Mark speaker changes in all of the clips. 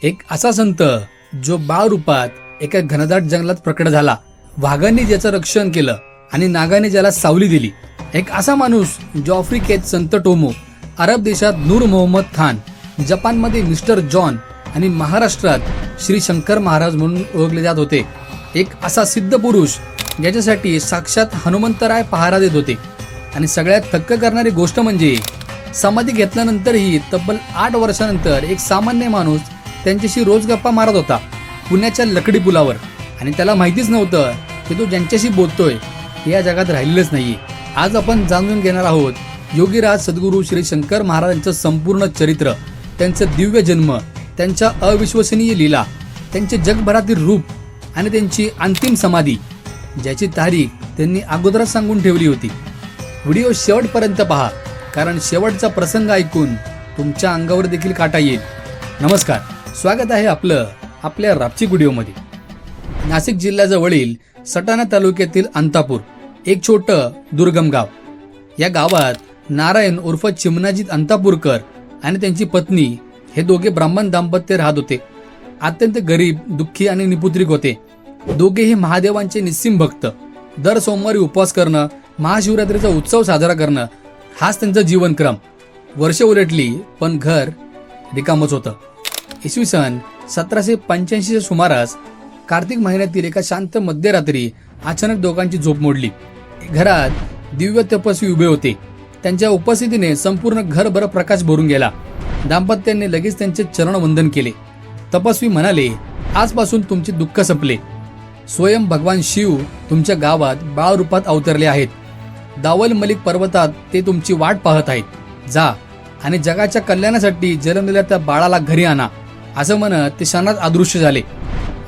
Speaker 1: एक असा संत जो बाळ रूपात एका घनदाट जंगलात प्रकट झाला. वाघांनी ज्याचं रक्षण केलं आणि नागाने ज्याला सावली दिली. एक असा माणूस जो आफ्रिकेत संत टोमो, अरब देशात नूर मोहम्मद खान, जपानमध्ये मिस्टर जॉन आणि महाराष्ट्रात श्री शंकर महाराज म्हणून ओळखले जात होते. एक असा सिद्ध पुरुष ज्याच्यासाठी साक्षात हनुमंतराय पहारा देत होते. आणि सगळ्यात थक्क करणारी गोष्ट म्हणजे समाधी घेतल्यानंतरही तब्बल 8 वर्षानंतर एक सामान्य माणूस त्यांच्याशी रोज गप्पा मारत होता पुण्याच्या लकडी पुलावर. आणि त्याला माहितीच नव्हतं की तो ज्यांच्याशी बोलतोय ते या जगात राहिलेलंच नाहीये. आज आपण जाणून घेणार आहोत योगीराज सद्गुरू श्री शंकर महाराजांचं संपूर्ण चरित्र, त्यांचं दिव्य जन्म, त्यांच्या अविश्वसनीय लीला, त्यांचे जगभरातील रूप आणि त्यांची अंतिम समाधी, ज्याची तारीख त्यांनी अगोदरच सांगून ठेवली होती. व्हिडिओ शेवटपर्यंत पहा, कारण शेवटचा प्रसंग ऐकून तुमच्या अंगावर देखील काटा येईल. नमस्कार, स्वागत आहे आपल्या रापची व्हिडिओमध्ये. नाशिक जिल्ह्याजवळील सटाणा तालुक्यातील अंतापूर एक छोटं दुर्गम गाव. या गावात नारायण उर्फ चिमणाजीत अंतापूरकर आणि त्यांची पत्नी हे दोघे ब्राह्मण दाम्पत्य राहत होते. अत्यंत गरीब, दुःखी आणि निपुत्रिक होते. दोघेही महादेवांचे निस्सीम भक्त. दर सोमवारी उपवास करणं, महाशिवरात्रीचा उत्सव साजरा करणं हाच त्यांचा जीवनक्रम. वर्ष उलटली पण घर रिकामच होतं. इसवी सन 1785च्या सुमारास कार्तिक महिन्यातील एका शांत मध्यरात्री अचानक दोघांची झोप मोडली. घरात दिव्य तपस्वी उभे होते. त्यांच्या उपस्थितीने संपूर्ण घरभर प्रकाश भरून गेला. दाम्पत्याने लगेच त्यांचे चरणवंदन केले. तपस्वी म्हणाले, आजपासून तुमचे दुःख संपले. स्वयं भगवान शिव तुमच्या गावात बाळ रूपात अवतरले आहेत. दावल मलिक पर्वतात ते तुमची वाट पाहत आहेत. जा आणि जगाच्या कल्याणासाठी जन्मलेल्या त्या बाळाला घरी आणा. असं म्हणत ते क्षणात अदृश्य झाले.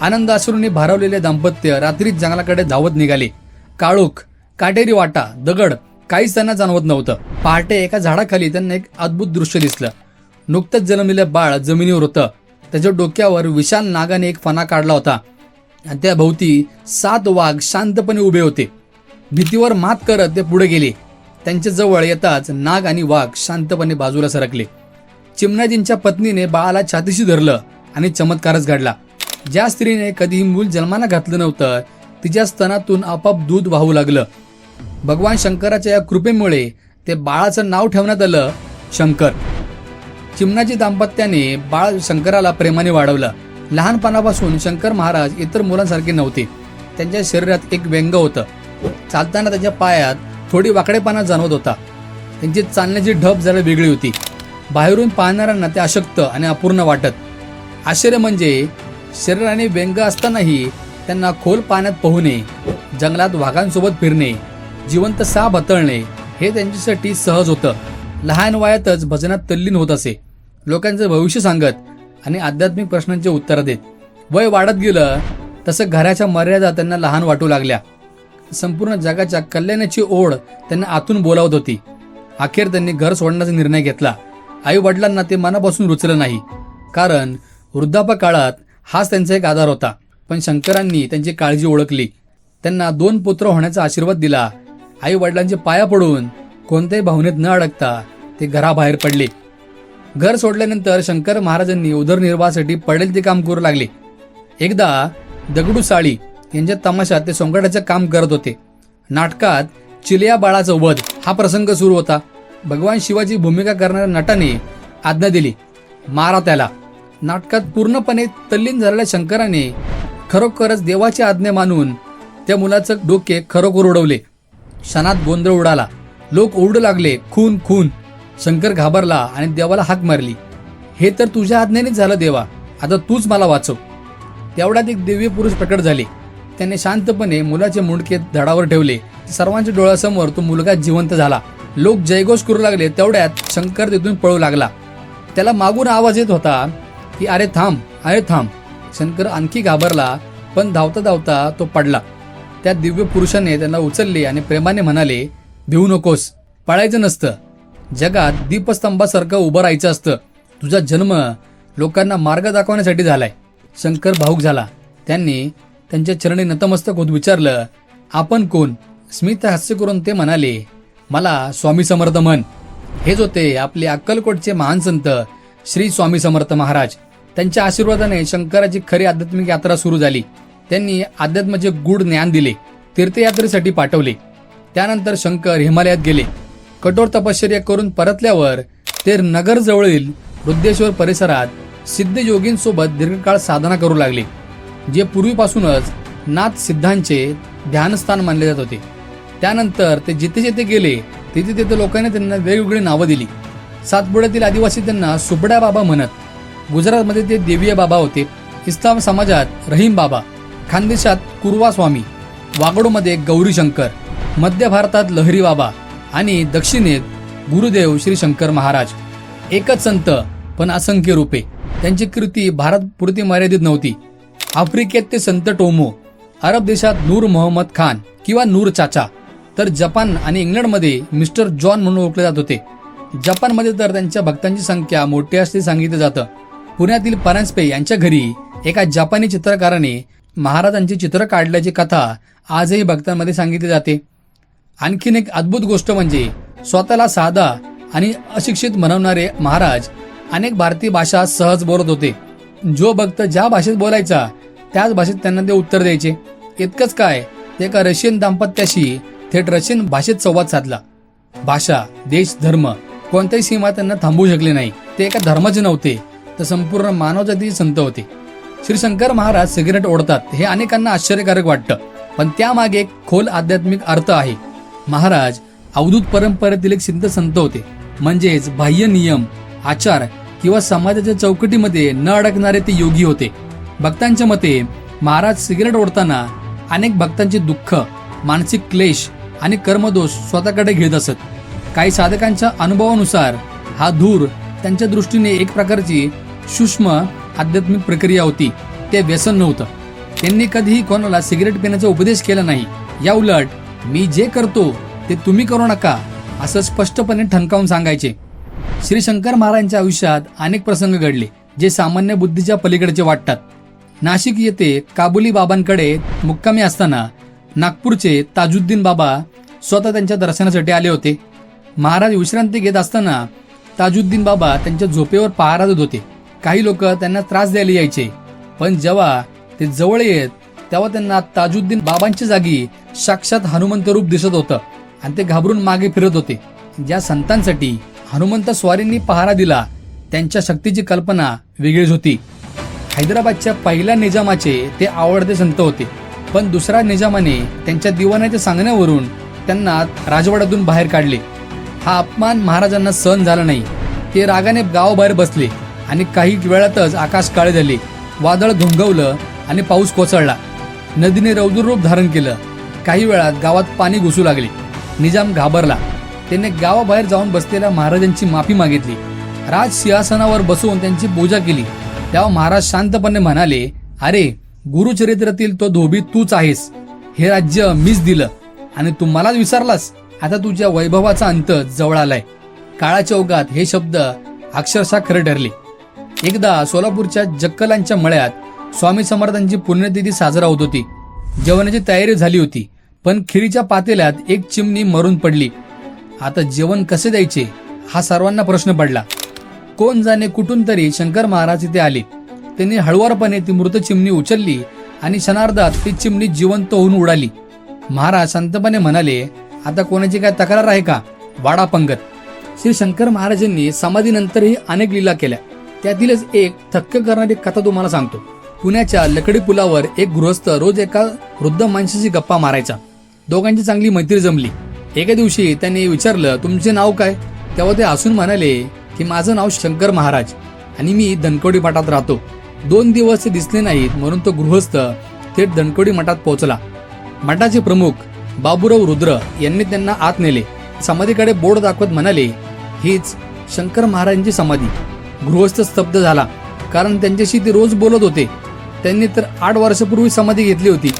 Speaker 1: आनंद अश्रूंनी भारावलेले दाम्पत्य रात्रीच जंगलाकडे धावत निघाले. काळोख, काटेरी वाटा, दगड काहीच त्यांना जाणवत नव्हतं. पहाटे एका झाडाखाली त्यांना एक अद्भुत दृश्य दिसलं. नुकतंच जन्मलेलं बाळ जमिनीवर होतं. त्याच्या डोक्यावर विशाल नागाने एक फणा काढला होता आणि त्या भोवती 7 वाघ शांतपणे उभे होते. भीतीवर मात करत ते पुढे गेले. त्यांच्या जवळ येताच नाग आणि वाघ शांतपणे बाजूला सरकले. चिमणाजींच्या पत्नीने बाळाला छातीशी धरलं आणि चमत्कारच घडला. ज्या स्त्रीने कधीही मूल जन्माला घातलं नव्हतं तिच्या स्तनातून आपोआप दूध वाहू लागलं. भगवान शंकराच्या या कृपेमुळे ते बाळाचं नाव ठेवण्यात आलं शंकर. चिमणाजी दाम्पत्याने बाळ शंकराला प्रेमाने वाढवलं. लहानपणापासून शंकर महाराज इतर मुलांसारखे नव्हते. त्यांच्या शरीरात एक व्यंग होतं. चालताना त्याच्या पायात थोडी वाकडेपणा जाणवत होता. त्यांची चालण्याची ढब जरा वेगळी होती. बाहेरून पाहणाऱ्यांना ते अशक्त आणि अपूर्ण वाटत. आश्चर्य म्हणजे शरीराने व्यंग असतानाही त्यांना खोल पाण्यात पोहणे, जंगलात वाघांसोबत फिरणे, जिवंत साप हाताळणे हे त्यांच्यासाठी सहज होतं. लहान वयातच भजनात तल्लीन होत असे. लोकांचं भविष्य सांगत आणि आध्यात्मिक प्रश्नांची उत्तरं देत. वय वाढत गेलं तसं घराच्या मर्यादा त्यांना लहान वाटू लागल्या. संपूर्ण जगाच्या कल्याणाची ओढ त्यांना आतून बोलावत होती. अखेर त्यांनी घर सोडण्याचा निर्णय घेतला. आई वडिलांना ते मनापासून रुचलं नाही, कारण वृद्धापकाळात हाच त्यांचा एक आधार होता. पण शंकरांनी त्यांची काळजी ओळखली. त्यांना 2 पुत्र होण्याचा आशीर्वाद दिला. आई वडिलांचे पाया पडून कोणत्याही भावनेत न अडकता ते घराबाहेर पडले. घर सोडल्यानंतर शंकर महाराजांनी उदरनिर्वाहासाठी पडेल ते काम करू लागले. एकदा दगडू साळी यांच्या तमाशात ते सोंगाड्याचं काम करत होते. नाटकात चिलिया बाळाचा वध हा प्रसंग सुरू होता. भगवान शिवाची भूमिका करणाऱ्या नटाने आज्ञा दिली, मारा त्याला. नाटकात पूर्णपणे तल्लीन झालेल्या शंकराने खरोखरच देवाची आज्ञा मानून त्या मुलाचं डोके खरोखर उडवले. क्षणात गोंधळ उडाला. लोक ओरडू लागले, खून खून. शंकर घाबरला आणि देवाला हाक मारली, हे तर तुझ्या आज्ञेनेच झालं देवा, आता तूच मला वाचव. तेवढ्यात एक दिव्य पुरुष प्रकट झाले. त्याने शांतपणे मुलाचे मुंडके धडावर ठेवले. सर्वांच्या डोळ्यासमोर तो मुलगा जिवंत झाला. लोक जयघोष करू लागले. तेवढ्यात शंकर तिथून पळू लागला. त्याला मागून आवाज येत होता की अरे थांब, अरे थांब. शंकर आणखी घाबरला, पण धावता धावता तो पडला. त्या दिव्य पुरुषाने त्यांना उचलले आणि प्रेमाने म्हणाले, भिवू नकोस, पळायचं नसतं. जगात दीपस्तंभासारखं उभं राहायचं असतं. तुझा जन्म लोकांना मार्ग दाखवण्यासाठी झालाय. शंकर भावुक झाला. त्यांनी त्यांच्या चरणी नतमस्तक होत विचारलं, आपण कोण? स्मित हास्य करून ते म्हणाले, मला स्वामी समर्थ म्हण. हेच होते आपले अक्कलकोटचे महान संत श्री स्वामी समर्थ महाराज. त्यांच्या आशीर्वादाने शंकराची खरी आध्यात्मिक यात्रा सुरू झाली. त्यांनी अध्यात्माचे गूढ ज्ञान दिले, तीर्थयात्रेसाठी पाठवले. त्यानंतर शंकर हिमालयात गेले. कठोर तपश्चर्या करून परतल्यावर ते नगर जवळील वृद्धेश्वर परिसरात सिद्ध योगींसोबत दीर्घकाळ साधना करू लागले, जे पूर्वीपासूनच नाथ सिद्धांचे ध्यानस्थान मानले जात होते. त्यानंतर ते जिथे जिथे गेले तिथे तिथे लोकांनी त्यांना वेगवेगळी नावं दिली. सातपुड्यातील आदिवासी त्यांना सुबड्या बाबा म्हणत, गुजरातमध्ये ते देवीय बाबा होते, इस्लाम समाजात रहीम बाबा, खानदेशात कुरवा स्वामी, वागडोमध्ये गौरी शंकर, मध्य भारतात लहरी बाबा आणि दक्षिणेत गुरुदेव श्री शंकर महाराज. एकच संत पण असंख्य रूपे. त्यांची कीर्ती भारतपुरती मर्यादित नव्हती. आफ्रिकेत ते संत टोमो, अरब देशात नूर मोहम्मद खान किंवा नूर चाचा, तर जपान आणि इंग्लंडमध्ये मिस्टर जॉन म्हणून ओळखले जात होते. जपानमध्ये तर त्यांच्या भक्तांची संख्या मोठी असल्याचे सांगितलं जातं. पुण्यातील परांजपे यांच्या घरी एका जपानी चित्रकाराने महाराजांची चित्र काढल्याची कथा आजही भक्तांमध्ये सांगितली जाते. आणखीन एक अद्भुत गोष्ट म्हणजे स्वतःला साधा आणि अशिक्षित म्हणवणारे महाराज अनेक भारतीय भाषा सहज बोलत होते. जो भक्त ज्या भाषेत बोलायचा त्याच भाषेत त्यांना ते उत्तर द्यायचे. इतकंच काय, ते एका रशियन दाम्पत्याशी थेट रशियन भाषेत संवाद साधला. भाषा, देश, धर्म कोणत्याही सीमा त्यांना थांबवू शकले नाही. ते एका धर्माचे नव्हते तर संपूर्ण मानवजातीचे संत होते. श्री शंकर महाराज सिगरेट ओढतात हे अनेकांना आश्चर्यकारक वाटतं, पण त्यामागे एक खोल आध्यात्मिक अर्थ आहे. महाराज अवधूत परंपरेतील एक सिद्ध संत होते, म्हणजेच बाह्य नियम, आचार किंवा समाजाच्या चौकटीमध्ये न अडकणारे ते योगी होते. भक्तांच्या मते महाराज सिगरेट ओढताना अनेक भक्तांचे दुःख, मानसिक क्लेश आणि कर्मदोष स्वतःकडे घेत असत. काही साधकांच्या अनुभवानुसार हा धूर त्यांच्या दृष्टीने एक प्रकारची सूक्ष्म आध्यात्मिक प्रक्रिया होती. ते व्यसन नव्हतं. त्यांनी कधीही कोणाला सिगरेट पिण्याचा उपदेश केला नाही. या उलट, मी जे करतो ते तुम्ही करू नका असं स्पष्टपणे ठणकावून सांगायचे. श्री शंकर महाराजांच्या आयुष्यात अनेक प्रसंग घडले जे सामान्य बुद्धीच्या पलीकडचे वाटतात. नाशिक येथे काबुली बाबांकडे मुक्कामी असताना नागपूरचे ताजुद्दीन बाबा स्वतः त्यांच्या दर्शनासाठी आले होते. महाराज विश्रांती घेत असताना ताजुद्दीन बाबा त्यांच्या झोपेवर पहारा देत होते. काही लोक त्यांना त्रास द्यायला यायचे, पण जेव्हा ते जवळ येत तेव्हा त्यांना ताजुद्दीन बाबांच्या जागी साक्षात हनुमंत रूप दिसत होतं आणि ते घाबरून मागे फिरत होते. ज्या संतांसाठी हनुमंत स्वारींनी पहारा दिला त्यांच्या शक्तीची कल्पना वेगळीच होती. हैदराबादच्या पहिल्या निजामाचे ते आवडते संत होते, पण दुसऱ्या निजामाने त्यांच्या दिवाणाच्या सांगण्यावरून त्यांना राजवाड्यातून बाहेर काढले. हा अपमान महाराजांना सहन झाला नाही. ते रागाने गावाबाहेर बसले आणि काही वेळातच आकाश काळे झाले. वादळ घोंघवलं आणि पाऊस कोसळला. नदीने रौद्र रूप धारण केलं. काही वेळात गावात पाणी घुसू लागले. निजाम घाबरला. त्याने गावाबाहेर जाऊन बसलेल्या महाराजांची माफी मागितली. राज सिंहासनावर बसून त्यांची पूजा केली. तेव्हा महाराज शांतपणे म्हणाले, अरे, गुरुचरित्रातील तो धोबी तूच आहेस. हे राज्य मीच दिलं आणि तू मलाच विसरलास. आता तुझ्या वैभवाचा अंत जवळ आलाय. काळाच्या ओघात हे शब्द अक्षरशः खरे ठरले. एकदा सोलापूरच्या जक्कलांच्या मळ्यात स्वामी समर्थांची पुण्यतिथी साजरा होत होती. जेवणाची तयारी झाली होती, पण खिरीच्या पातेल्यात एक चिमणी मरून पडली. आता जेवण कसे द्यायचे हा सर्वांना प्रश्न पडला. कोण जाणे कुठून तरी शंकर महाराज इथे आले. त्यांनी हळुवारपणे ती मृत चिमणी उचलली आणि क्षणार्धात ती चिमणी जिवंत होऊन उडाली. महाराज शांतपणे म्हणाले, आता कोणाची काय तक्रार आहे का? वाडा पंगत. श्री शंकर महाराजांनी समाधीनंतरही अनेक लीला केल्या. त्यातीलच एक थक्क करणारी कथा तुम्हाला सांगतो. पुण्याच्या लकडी पुलावर एक गृहस्थ रोज एका वृद्ध माणसाची गप्पा मारायचा. दोघांची चांगली मैत्री जमली. एके दिवशी त्यांनी विचारलं, तुमचे नाव काय? तेव्हा ते हसून म्हणाले की माझं नाव शंकर महाराज आणि मी धनकवडी मठात राहतो. 2 दिवस ते दिसले नाहीत म्हणून तो गृहस्थ थेट धनकवडी मठात पोहोचला. मठाचे प्रमुख बाबूराव रुद्र यांनी त्यांना आत नेले. समाधीकडे बोर्ड दाखवत म्हणाले, हीच शंकर महाराजांची समाधी. गृहस्थ स्तब्ध झाला, कारण त्यांच्याशी ते रोज बोलत होते. त्यांनी तर 8 वर्षापूर्वी समाधी घेतली होती.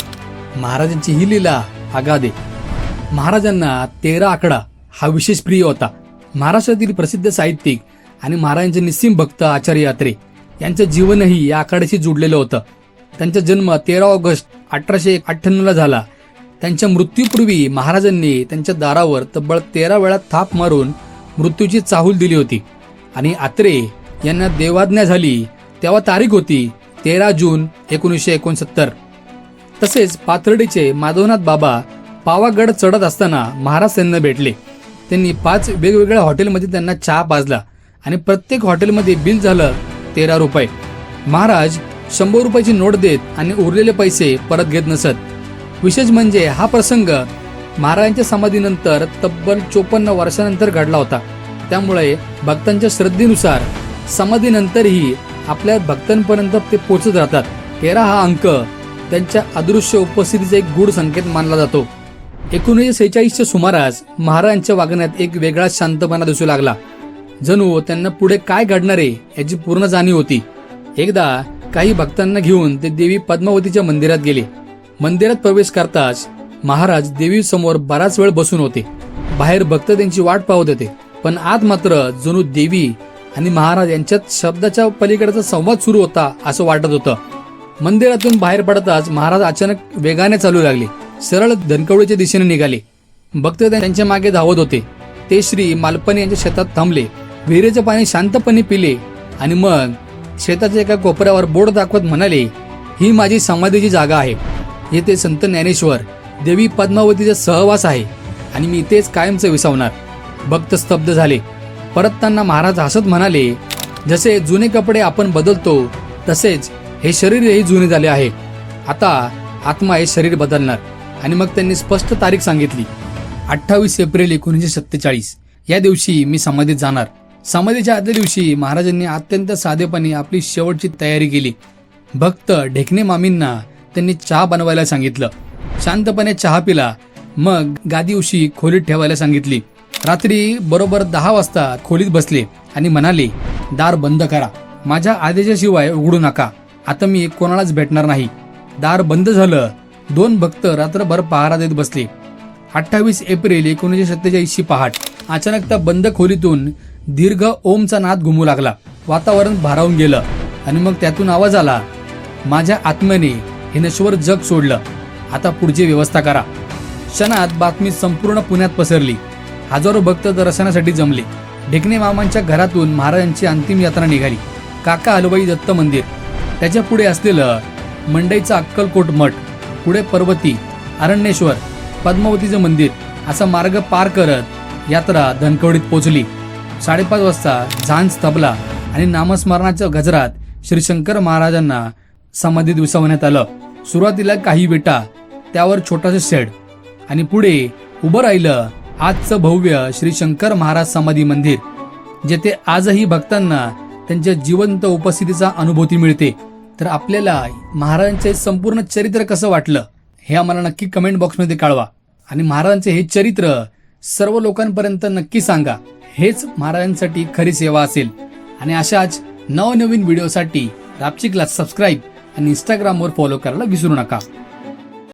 Speaker 1: महाराजांची ही लीला अगाध आहे. महाराजांना 13 आकडा हा विशेष प्रिय होता. महाराष्ट्रातील प्रसिद्ध साहित्यिक आणि महाराजांचे निस्सीम भक्त आचार्य यात्रे यांचं जीवनही या आखाड्याशी जुडलेलं होतं. त्यांचा जन्म 13 ऑगस्ट 1898 झाला. त्यांच्या मृत्यूपूर्वी महाराजांनी त्यांच्या दारावर तब्बल 13 वेळा थाप मारून मृत्यूची चाहूल दिली होती आणि आत्रे यांना देवाज्ञा झाली तेव्हा तारीख होती 13 जून 1969. तसेच पाथर्डीचे माधवनाथ बाबा पावागड चढत असताना महाराज त्यांना भेटले. त्यांनी 5 वेगवेगळ्या हॉटेलमध्ये त्यांना चहा पाजला आणि प्रत्येक हॉटेलमध्ये बिल झालं 13 रुपये. महाराज 100 रुपयाची नोट देत आणि उरलेले पैसे परत घेत नसत. विशेष म्हणजे हा प्रसंग महाराजांच्या समाधीनंतर तब्बल 54 वर्षानंतर घडला होता. त्यामुळे भक्तांच्या श्रद्धेनुसार समाधीनंतरही आपल्या भक्तांपर्यंत ते पोहोचत राहतात. 13 हा अंक त्यांच्या अदृश्य उपस्थितीचा एक गूढ संकेत मानला जातो. 1946च्या सुमारास महाराजांच्या वागण्यात एक वेगळा शांतपणा दिसू लागला. जणू त्यांना पुढे काय घडणार आहे याची पूर्ण जाणीव होती. एकदा काही भक्तांना घेऊन ते देवी पद्मावतीच्या मंदिरात गेले. मंदिरात प्रवेश करताच महाराज देवी समोर बराच वेळ बसून होते. बाहेर भक्त त्यांची वाट पाहत होते, पण आत मात्र जणू देवी आणि महाराज यांच्यात शब्दाच्या पलीकडचा संवाद सुरू होता असं वाटत होतं. मंदिरातून बाहेर पडताच महाराज अचानक वेगाने चालू लागले. सरळ धनकवडीच्या दिशेने निघाले. भक्त त्यांच्या मागे धावत होते. ते श्री मालपाणी यांच्या शेतात थांबले. विहिरीचे पाणी शांतपणे पिले आणि मग शेताच्या एका कोपऱ्यावर बोर्ड दाखवत म्हणाले, ही माझी समाधीची जागा आहे. येथे संत ज्ञानेश्वर देवी पद्मावतीचा सहवास आहे आणि मी इथेच कायमचं विसावणार. भक्त स्तब्ध झाले. परतताना महाराज हसत म्हणाले, जसे जुने कपडे आपण बदलतो तसेच हे शरीरही जुने झाले आहे. आता आत्मा हे शरीर बदलणार. आणि मग त्यांनी स्पष्ट तारीख सांगितली, 28 एप्रिल 1947 या दिवशी मी समाधीत जाणार. समाधीच्या आदल्या दिवशी महाराजांनी अत्यंत साधेपणे आपली शेवटची तयारी केली. भक्त ढेकणे मामींना त्यांनी चहा बनवायला सांगितलं. शांतपणे चहा पिला. मग गादीउशी खोलीत ठेवायला सांगितली. रात्री बरोबर 10 वाजता खोलीत बसले आणि म्हणाले, दार बंद करा. माझ्या आदेशाशिवाय उघडू नका. आता मी कोणालाच भेटणार नाही. दार बंद झालं. 2 भक्त रात्रभर पहारा देत बसले. 28 एप्रिल 1947 पहाट अचानक त्या बंद खोलीतून दीर्घ ओमचा नाद घुमू लागला. वातावरण भारावून गेलं आणि मग त्यातून आवाज आला, माझ्या आत्म्याने हे नश्वर जग सोडलं. आता पुढची व्यवस्था करा. क्षणात बातमी संपूर्ण पुण्यात पसरली. हजारो भक्त दर्शनासाठी जमले. ढेकणे मामांच्या घरातून महाराजांची अंतिम यात्रा निघाली. काका हलवाई दत्त मंदिर, त्याच्या पुढे असलेलं मंडईचा अक्कलकोट मठ, पुढे पर्वती, अरण्येश्वर, पद्मावतीचं मंदिर असा मार्ग पार करत यात्रा धनकवडीत पोहोचली. 5:30 वाजता झांज तबला आणि नामस्मरणाच्या गजरात श्री शंकर महाराजांना समाधीत विसावण्यात आलं. सुरुवातीला काही विटा, त्यावर छोटासा शेड आणि पुढे उभं राहिलं आजचं भव्य श्री शंकर महाराज समाधी मंदिर, जेथे आजही भक्तांना त्यांच्या जिवंत उपस्थितीचा अनुभूती मिळते. तर आपल्याला महाराजांचे संपूर्ण चरित्र कसं वाटलं हे आम्हाला नक्की कमेंट बॉक्समध्ये कळवा. आणि महाराजांचे हे चरित्र सर्व लोकांपर्यंत नक्की सांगा. हेच महाराजांसाठी खरी सेवा असेल. आणि अशाच नवनवीन व्हिडिओसाठी रापचिकला सबस्क्राईब आणि इंस्टाग्रामवर फॉलो करायला विसरू नका.